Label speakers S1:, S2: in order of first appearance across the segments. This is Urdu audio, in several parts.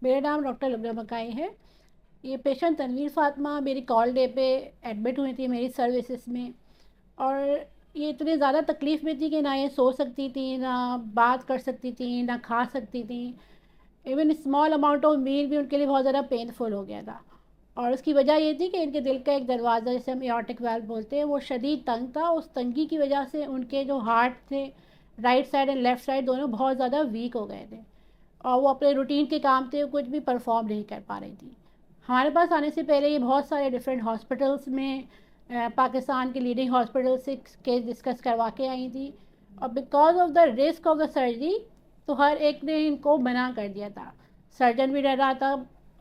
S1: میرا نام ڈاکٹر لبنہ مکائی ہے. یہ پیشنٹ تنویر فاطمہ میری کال ڈے پہ ایڈمٹ ہوئی تھی میری سروسز میں, اور یہ اتنی زیادہ تکلیف میں تھی کہ نہ یہ سو سکتی تھی, نہ بات کر سکتی تھی, نہ کھا سکتی تھی. ایون اسمال اماؤنٹ آف میل بھی ان کے لیے بہت زیادہ پینفل ہو گیا تھا. اور اس کی وجہ یہ تھی کہ ان کے دل کا ایک دروازہ جسے ہم ایورٹک والو بولتے ہیں وہ شدید تنگ تھا. اس تنگی کی وجہ سے ان کے جو ہارٹ تھے right side and left side دونوں بہت زیادہ ویک ہو گئے تھے, اور وہ اپنے روٹین کے کام تھے کچھ بھی پرفارم نہیں کر پا رہی تھی. ہمارے پاس آنے سے پہلے یہ بہت سارے ڈفرینٹ ہاسپٹلس میں پاکستان کے لیڈنگ ہاسپٹل سے کیس ڈسکس کروا کے آئی تھی, اور because of the risk of the surgery تو ہر ایک نے ان کو منع کر دیا تھا. سرجن بھی ڈر رہا تھا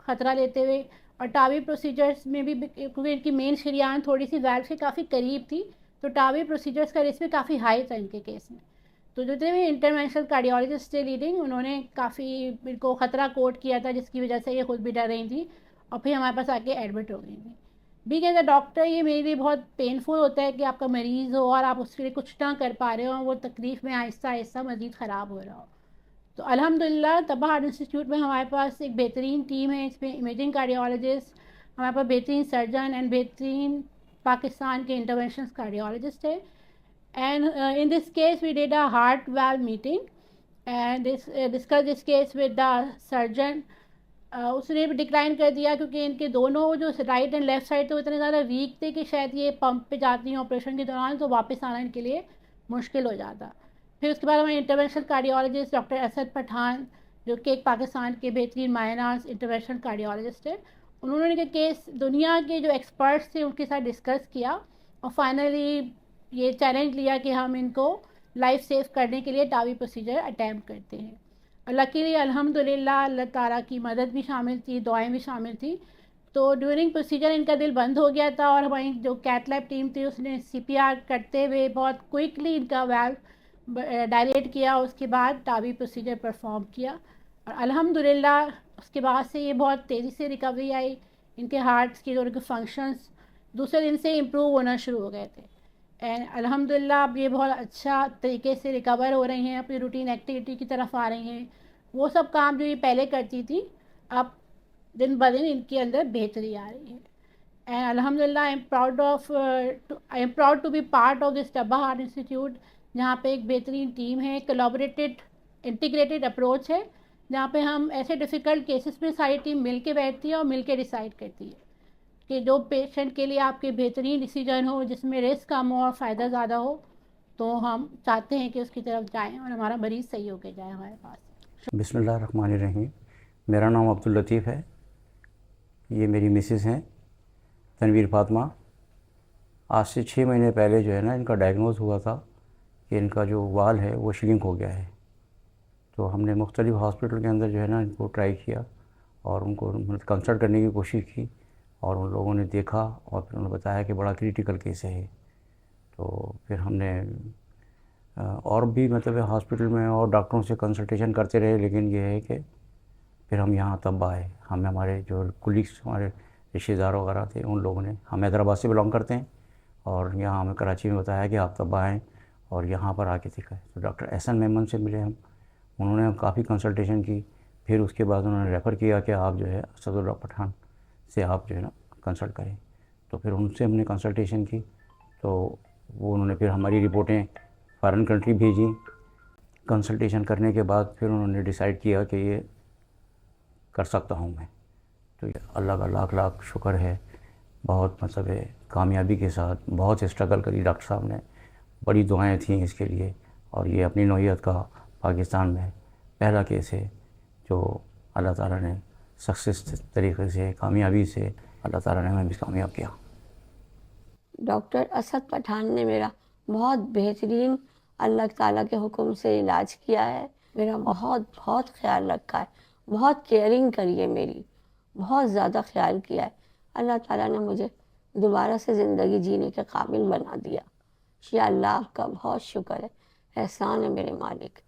S1: خطرہ لیتے ہوئے, اور ٹاوی پروسیجرز میں بھی کیونکہ ان کی مین شریان تھوڑی سی ویلو سے کافی قریب تھی تو ٹاوی پروسیجرز کا رسک بھی کافی ہائی تھا ان کے کیس میں. تو جتنے بھی انٹرنیشنل کارڈیالوجسٹ تھے لیڈنگ انہوں نے کافی ان کو خطرہ کوٹ کیا تھا, جس کی وجہ سے یہ خود بھی ڈر رہی تھیں اور پھر ہمارے پاس آ کے ایڈمٹ ہو گئی تھیں. بھی ایز اے ڈاکٹر یہ میرے لیے بہت پینفل ہوتا ہے کہ آپ کا مریض ہو اور آپ اس کے لیے کچھ نہ کر پا رہے ہو, وہ تکلیف میں آہستہ آہستہ مزید خراب ہو رہا ہو. تو الحمدللہ طبع ہارٹ انسٹیٹیوٹ میں ہمارے پاس ایک بہترین ٹیم ہے. اس میں امیجنگ کارڈیالوجسٹ, ہمارے پاس بہترین سرجن اینڈ بہترین پاکستان کے انٹرونشنس کارڈیالوجسٹ ہے. And in this case we did a heart valve meeting and discussed this case with the surgeon. اس نے بھی ڈکلائن کر دیا کیونکہ ان کے دونوں جو رائٹ اینڈ لیفٹ سائڈ تھے وہ اتنے زیادہ ویک تھے کہ شاید یہ پمپ پہ جاتی ہیں آپریشن کے دوران تو واپس آنا ان کے لیے مشکل ہو جاتا. پھر اس کے بعد ہمارے انٹرونشنل کارڈیالوجسٹ ڈاکٹر اسد پٹھان جو کہ ایک پاکستان کے بہترین ماہر ناز انٹرونشنل کارڈیالوجسٹ ہے, انہوں نے کیس دنیا کے جو ایکسپرٹس تھے ان کے ساتھ ڈسکس کیا اور فائنلی یہ چیلنج لیا کہ ہم ان کو لائف سیو کرنے کے لیے ٹاوی پروسیجر اٹیمپٹ کرتے ہیں. لکیلی الحمدللہ اللہ تعالیٰ کی مدد بھی شامل تھی, دعائیں بھی شامل تھیں. تو ڈیورنگ پروسیجر ان کا دل بند ہو گیا تھا اور ہماری جو کیتھ لیب ٹیم تھی اس نے سی پی آر کرتے ہوئے بہت کوئکلی ان کا ویلو ڈائلیٹ کیا, اس کے بعد ٹاوی پروسیجر پرفارم کیا اور الحمدللہ اس کے بعد سے یہ بہت تیزی سے ریکوری آئی. ان کے ہارٹس کی جو ان کے فنکشنز دوسرے دن سے امپروو ہونا شروع ہو گئے تھے. اینڈ الحمدللہ اب یہ بہت اچھا طریقے سے ریکور ہو رہی ہیں, اپنی روٹین ایکٹیویٹی کی طرف آ رہی ہیں. وہ سب کام جو یہ پہلے کرتی تھی اب دن بدن ان کے اندر بہتری آ رہی ہے. اینڈ الحمدللہ I am proud to be part of this Tabba Heart institute, جہاں پہ ایک بہترین ٹیم ہے, کولابوریٹڈ انٹیگریٹڈ اپروچ ہے, جہاں پہ ہم ایسے ڈیفیکلٹ کیسز میں ساری ٹیم مل کے بیٹھتی ہے اور مل کے ڈیسائیڈ کرتی ہے کہ جو پیشنٹ کے لیے آپ کے بہترین ڈیسیجن ہو, جس میں رسک کم ہو اور فائدہ زیادہ ہو, تو ہم چاہتے ہیں کہ اس کی طرف جائیں اور ہمارا مریض صحیح ہو کے جائے ہمارے پاس.
S2: بسم اللہ الرحمن الرحیم. میرا نام عبداللطیف ہے, یہ میری مسز ہیں تنویر فاطمہ. آج سے 6 مہینے پہلے جو ہے نا ان کا ڈائگنوز ہوا تھا کہ ان کا جو وال ہے وہ شرنک ہو گیا ہے. تو ہم نے مختلف ہاسپٹل کے اندر جو ہے نا ان کو ٹرائی کیا اور ان کو کنسلٹ کرنے کی کوشش کی, اور ان لوگوں نے دیکھا اور پھر انہوں نے بتایا کہ بڑا کریٹیکل کیس ہے. تو پھر ہم نے اور بھی مطلب ہاسپٹل میں اور ڈاکٹروں سے کنسلٹیشن کرتے رہے, لیکن یہ ہے کہ پھر ہم یہاں طب آئے. ہمارے جو کولیگس ہمارے رشتہ دار وغیرہ تھے ان لوگوں نے, ہم حیدرآباد سے بلانگ کرتے ہیں, اور یہاں ہمیں کراچی میں بتایا کہ آپ طب آئیں اور یہاں پر آ کے دکھائیں. تو ڈاکٹر احسن میمن سے ملے ہم, انہوں نے کافی کنسلٹیشن کی. پھر اس کے بعد انہوں نے ریفر کیا کہ آپ جو ہے اسد اللہ پٹھان سے آپ جو ہے نا کنسلٹ کریں. تو پھر ان سے ہم نے کنسلٹیشن کی, تو وہ انہوں نے پھر ہماری رپورٹیں فارن کنٹری بھیجی. کنسلٹیشن کرنے کے بعد پھر انہوں نے ڈیسائیڈ کیا کہ یہ کر سکتا ہوں میں. تو اللہ کا لاکھ لاکھ شکر ہے, بہت مطلب ہے کامیابی کے ساتھ. بہت اسٹرگل کری ڈاکٹر صاحب نے, بڑی دعائیں تھیں اس کے لیے, اور یہ اپنی نوعیت کا پاکستان میں پہلا کیس ہے جو اللہ تعالیٰ نے سکسیس طریقے سے, کامیابی سے اللہ تعالیٰ نے ہمیں بھی کامیاب کیا.
S3: ڈاکٹر اسد پٹھان نے میرا بہت بہترین اللہ تعالیٰ کے حکم سے علاج کیا ہے. میرا بہت بہت خیال رکھا ہے, بہت کیئرنگ کری ہے, میری بہت زیادہ خیال کیا ہے. اللہ تعالیٰ نے مجھے دوبارہ سے زندگی جینے کے قابل بنا دیا. یا اللہ آپ کا بہت شکر ہے, احسان ہے میرے مالک.